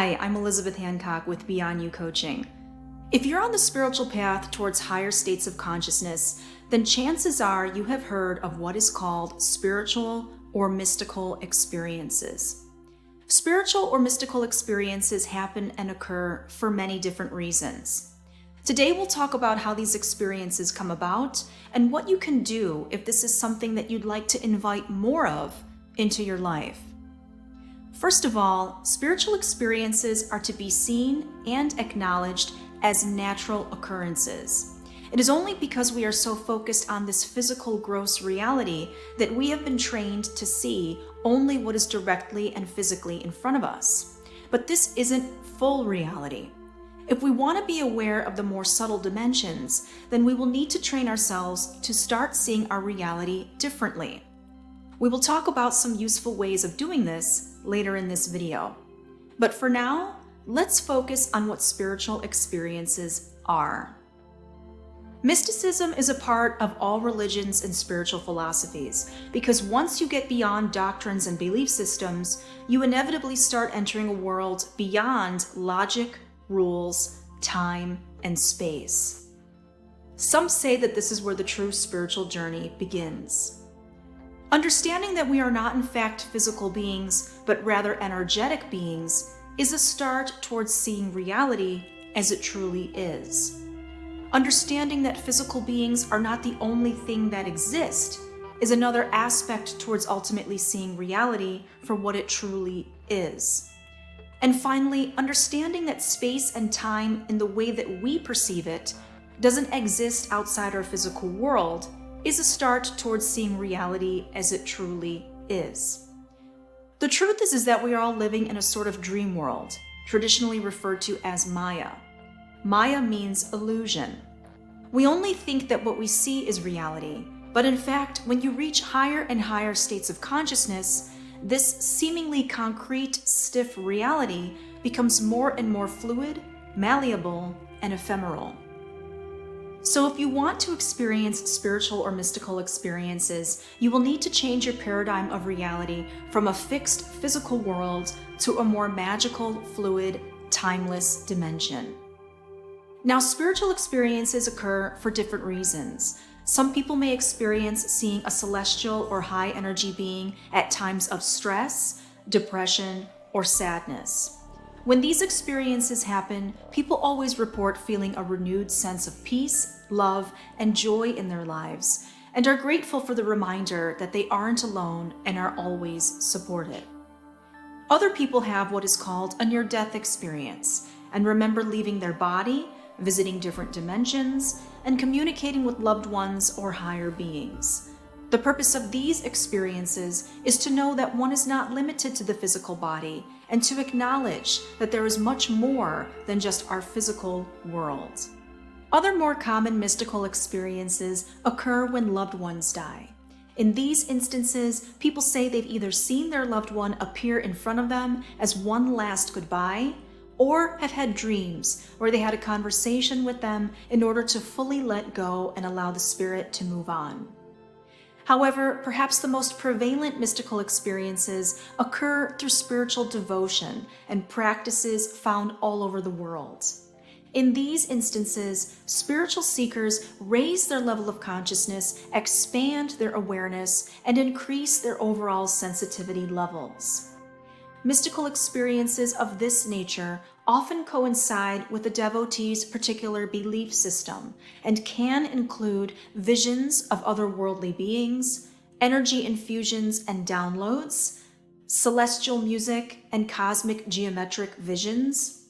Hi, I'm Elizabeth Hancock with Beyond You Coaching. If you're on the spiritual path towards higher states of consciousness, then chances are you have heard of what is called spiritual or mystical experiences. Spiritual or mystical experiences happen and occur for many different reasons. Today we'll talk about how these experiences come about and what you can do if this is something that you'd like to invite more of into your life. First of all, spiritual experiences are to be seen and acknowledged as natural occurrences. It is only because we are so focused on this physical, gross reality that we have been trained to see only what is directly and physically in front of us. But this isn't full reality. If we want to be aware of the more subtle dimensions, then we will need to train ourselves to start seeing our reality differently. We will talk about some useful ways of doing this later in this video. But for now, let's focus on what spiritual experiences are. Mysticism is a part of all religions and spiritual philosophies because once you get beyond doctrines and belief systems, you inevitably start entering a world beyond logic, rules, time, and space. Some say that this is where the true spiritual journey begins. Understanding that we are not in fact physical beings, but rather energetic beings, is a start towards seeing reality as it truly is. Understanding that physical beings are not the only thing that exist is another aspect towards ultimately seeing reality for what it truly is. And finally, understanding that space and time in the way that we perceive it doesn't exist outside our physical world is a start towards seeing reality as it truly is. The truth is that we are all living in a sort of dream world, traditionally referred to as Maya. Maya means illusion. We only think that what we see is reality, but in fact, when you reach higher and higher states of consciousness, this seemingly concrete, stiff reality becomes more and more fluid, malleable, and ephemeral. So if you want to experience spiritual or mystical experiences, you will need to change your paradigm of reality from a fixed physical world to a more magical, fluid, timeless dimension. Now, spiritual experiences occur for different reasons. Some people may experience seeing a celestial or high energy being at times of stress, depression, or sadness. When these experiences happen, people always report feeling a renewed sense of peace, love, and joy in their lives, and are grateful for the reminder that they aren't alone and are always supported. Other people have what is called a near-death experience and remember leaving their body, visiting different dimensions, and communicating with loved ones or higher beings. The purpose of these experiences is to know that one is not limited to the physical body and to acknowledge that there is much more than just our physical world. Other more common mystical experiences occur when loved ones die. In these instances, people say they've either seen their loved one appear in front of them as one last goodbye, or have had dreams where they had a conversation with them in order to fully let go and allow the spirit to move on. However, perhaps the most prevalent mystical experiences occur through spiritual devotion and practices found all over the world. In these instances, spiritual seekers raise their level of consciousness, expand their awareness, and increase their overall sensitivity levels. Mystical experiences of this nature often coincide with the devotee's particular belief system and can include visions of otherworldly beings, energy infusions and downloads, celestial music and cosmic geometric visions,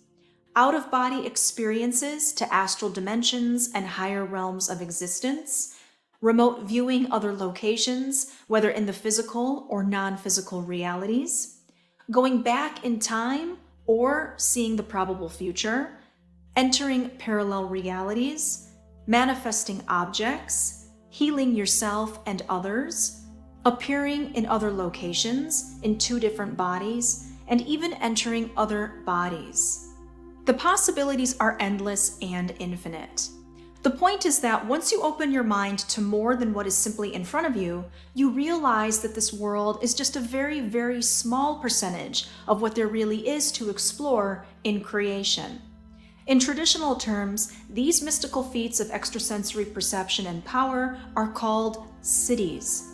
out-of-body experiences to astral dimensions and higher realms of existence, remote viewing other locations, whether in the physical or non-physical realities, going back in time or seeing the probable future, entering parallel realities, manifesting objects, healing yourself and others, appearing in other locations, in two different bodies, and even entering other bodies. The possibilities are endless and infinite. The point is that once you open your mind to more than what is simply in front of you, you realize that this world is just a very, very small percentage of what there really is to explore in creation. In traditional terms, these mystical feats of extrasensory perception and power are called siddhis.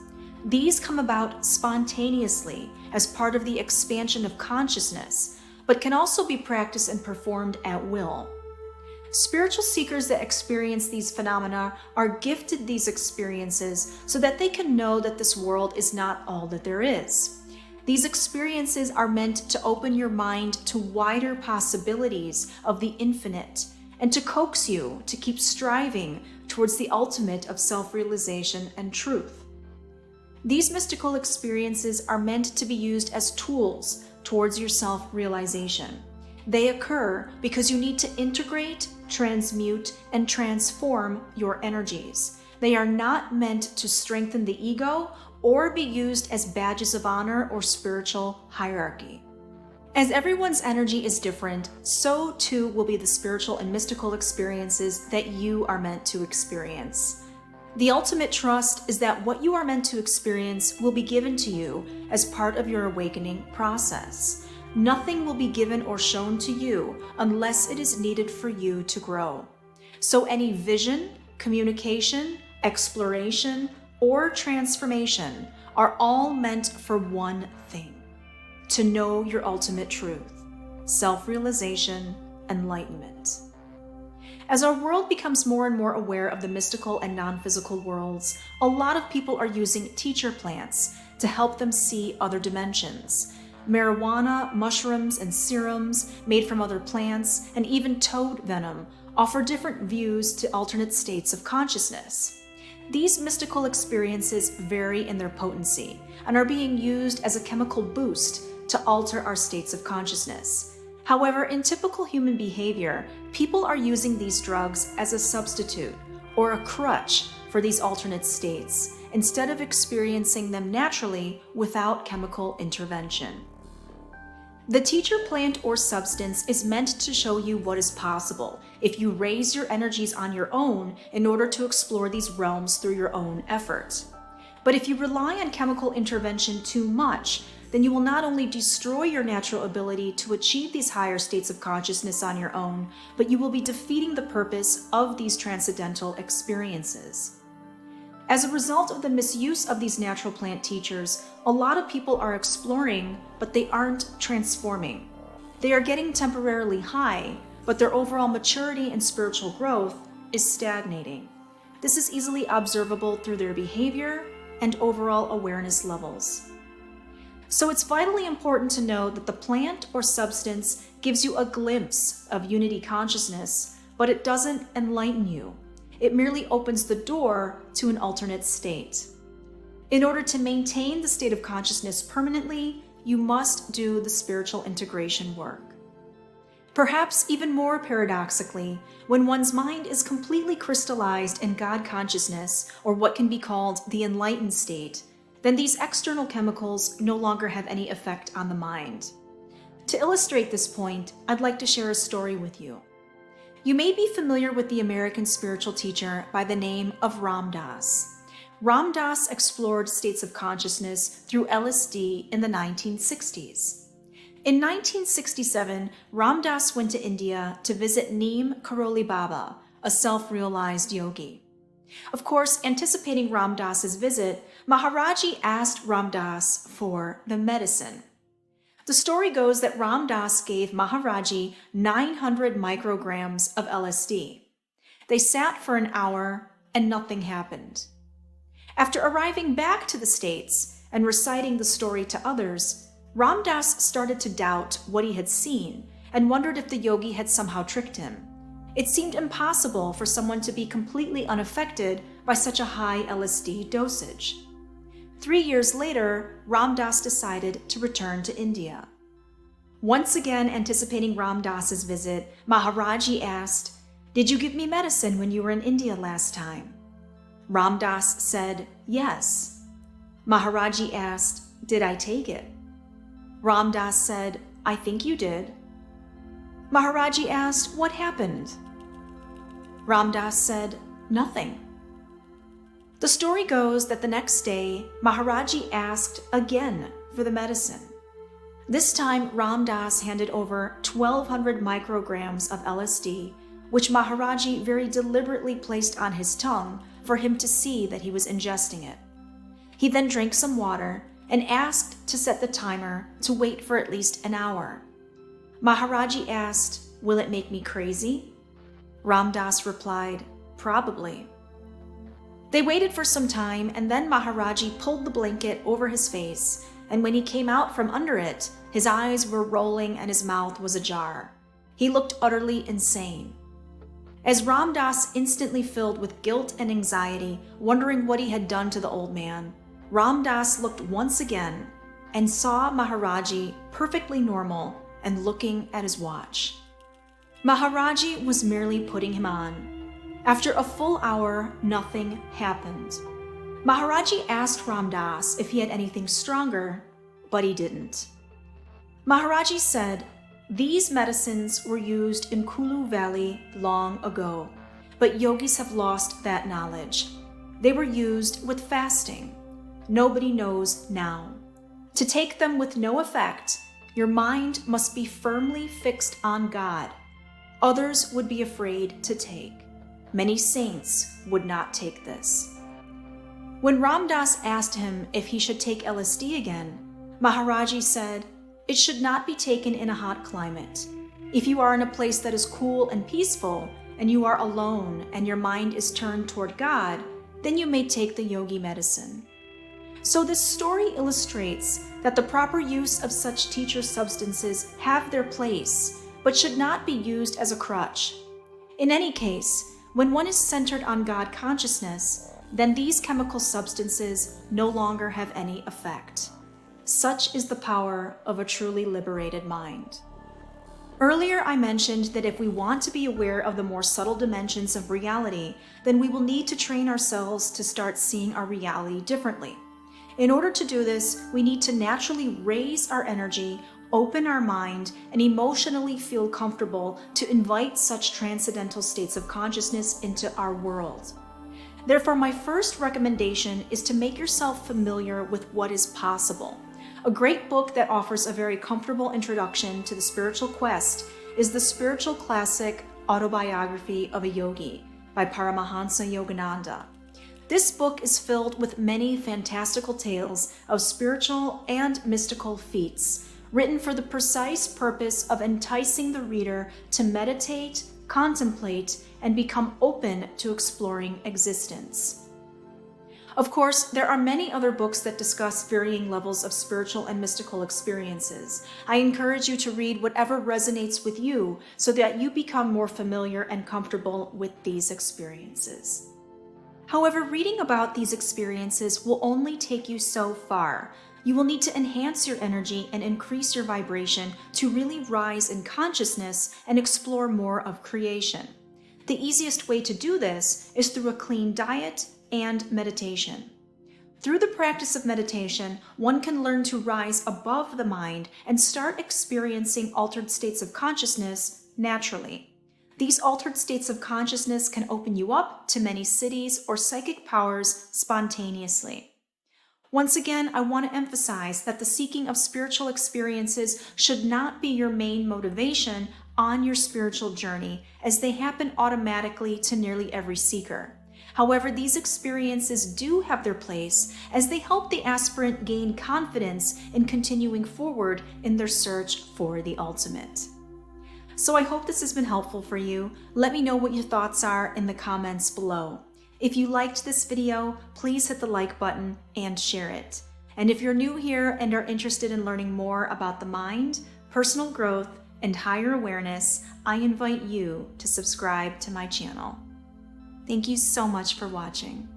These come about spontaneously as part of the expansion of consciousness, but can also be practiced and performed at will. Spiritual seekers that experience these phenomena are gifted these experiences so that they can know that this world is not all that there is. These experiences are meant to open your mind to wider possibilities of the infinite and to coax you to keep striving towards the ultimate of self-realization and truth. These mystical experiences are meant to be used as tools towards your self-realization. They occur because you need to integrate, transmute, and transform your energies. They are not meant to strengthen the ego or be used as badges of honor or spiritual hierarchy. As everyone's energy is different, so too will be the spiritual and mystical experiences that you are meant to experience. The ultimate trust is that what you are meant to experience will be given to you as part of your awakening process. Nothing will be given or shown to you unless it is needed for you to grow. So any vision, communication, exploration, or transformation are all meant for one thing: to know your ultimate truth, self-realization, enlightenment. As our world becomes more and more aware of the mystical and non-physical worlds, a lot of people are using teacher plants to help them see other dimensions. Marijuana, mushrooms, and serums made from other plants, and even toad venom offer different views to alternate states of consciousness. These mystical experiences vary in their potency and are being used as a chemical boost to alter our states of consciousness. However, in typical human behavior, people are using these drugs as a substitute or a crutch for these alternate states, instead of experiencing them naturally without chemical intervention. The teacher plant or substance is meant to show you what is possible if you raise your energies on your own in order to explore these realms through your own effort. But if you rely on chemical intervention too much, then you will not only destroy your natural ability to achieve these higher states of consciousness on your own, but you will be defeating the purpose of these transcendental experiences. As a result of the misuse of these natural plant teachers, a lot of people are exploring, but they aren't transforming. They are getting temporarily high, but their overall maturity and spiritual growth is stagnating. This is easily observable through their behavior and overall awareness levels. So it's vitally important to know that the plant or substance gives you a glimpse of unity consciousness, but it doesn't enlighten you. It merely opens the door to an alternate state. In order to maintain the state of consciousness permanently, you must do the spiritual integration work. Perhaps even more paradoxically, when one's mind is completely crystallized in God consciousness, or what can be called the enlightened state, then these external chemicals no longer have any effect on the mind. To illustrate this point, I'd like to share a story with you. You may be familiar with the American spiritual teacher by the name of Ram Dass. Ram Dass explored states of consciousness through LSD in the 1960s. In 1967, Ram Dass went to India to visit Neem Karoli Baba, a self-realized yogi. Of course, anticipating Ram Dass's visit, Maharaji asked Ram Dass for the medicine. The story goes that Ram Dass gave Maharaji 900 micrograms of LSD. They sat for an hour and nothing happened. After arriving back to the States and reciting the story to others, Ram Dass started to doubt what he had seen and wondered if the yogi had somehow tricked him. It seemed impossible for someone to be completely unaffected by such a high LSD dosage. 3 years later, Ram Dass decided to return to India. Once again anticipating Ram Dass's visit, Maharaji asked, "Did you give me medicine when you were in India last time?" Ram Dass said, "Yes." Maharaji asked, "Did I take it?" Ram Dass said, "I think you did." Maharaji asked, "What happened?" Ram Dass said, "Nothing." The story goes that the next day, Maharaji asked again for the medicine. This time, Ram Dass handed over 1,200 micrograms of LSD, which Maharaji very deliberately placed on his tongue for him to see that he was ingesting it. He then drank some water and asked to set the timer to wait for at least an hour. Maharaji asked, "Will it make me crazy?" Ram Dass replied, "Probably." They waited for some time, and then Maharaji pulled the blanket over his face, and when he came out from under it, his eyes were rolling and his mouth was ajar. He looked utterly insane. As Ram Dass, instantly filled with guilt and anxiety, wondering what he had done to the old man, Ram Dass looked once again and saw Maharaji perfectly normal and looking at his watch. Maharaji was merely putting him on. After a full hour, nothing happened. Maharaji asked Ram Dass if he had anything stronger, but he didn't. Maharaji said, "These medicines were used in Kulu Valley long ago, but yogis have lost that knowledge. They were used with fasting. Nobody knows now. To take them with no effect, your mind must be firmly fixed on God. Others would be afraid to take. Many saints would not take this." When Ram Dass asked him if he should take LSD again, Maharaji said, "It should not be taken in a hot climate. If you are in a place that is cool and peaceful, and you are alone and your mind is turned toward God, then you may take the yogi medicine." So this story illustrates that the proper use of such teacher substances have their place, but should not be used as a crutch. In any case, when one is centered on God consciousness, then these chemical substances no longer have any effect. Such is the power of a truly liberated mind. Earlier, I mentioned that if we want to be aware of the more subtle dimensions of reality, then we will need to train ourselves to start seeing our reality differently. In order to do this, we need to naturally raise our energy, open our mind, and emotionally feel comfortable to invite such transcendental states of consciousness into our world. Therefore, my first recommendation is to make yourself familiar with what is possible. A great book that offers a very comfortable introduction to the spiritual quest is the spiritual classic Autobiography of a Yogi by Paramahansa Yogananda. This book is filled with many fantastical tales of spiritual and mystical feats, written for the precise purpose of enticing the reader to meditate, contemplate, and become open to exploring existence. Of course, there are many other books that discuss varying levels of spiritual and mystical experiences. I encourage you to read whatever resonates with you so that you become more familiar and comfortable with these experiences. However, reading about these experiences will only take you so far. You will need to enhance your energy and increase your vibration to really rise in consciousness and explore more of creation. The easiest way to do this is through a clean diet and meditation. Through the practice of meditation, one can learn to rise above the mind and start experiencing altered states of consciousness naturally. These altered states of consciousness can open you up to many siddhis or psychic powers spontaneously. Once again, I want to emphasize that the seeking of spiritual experiences should not be your main motivation on your spiritual journey, as they happen automatically to nearly every seeker. However, these experiences do have their place, as they help the aspirant gain confidence in continuing forward in their search for the ultimate. So I hope this has been helpful for you. Let me know what your thoughts are in the comments below. If you liked this video, please hit the like button and share it. And if you're new here and are interested in learning more about the mind, personal growth, and higher awareness, I invite you to subscribe to my channel. Thank you so much for watching.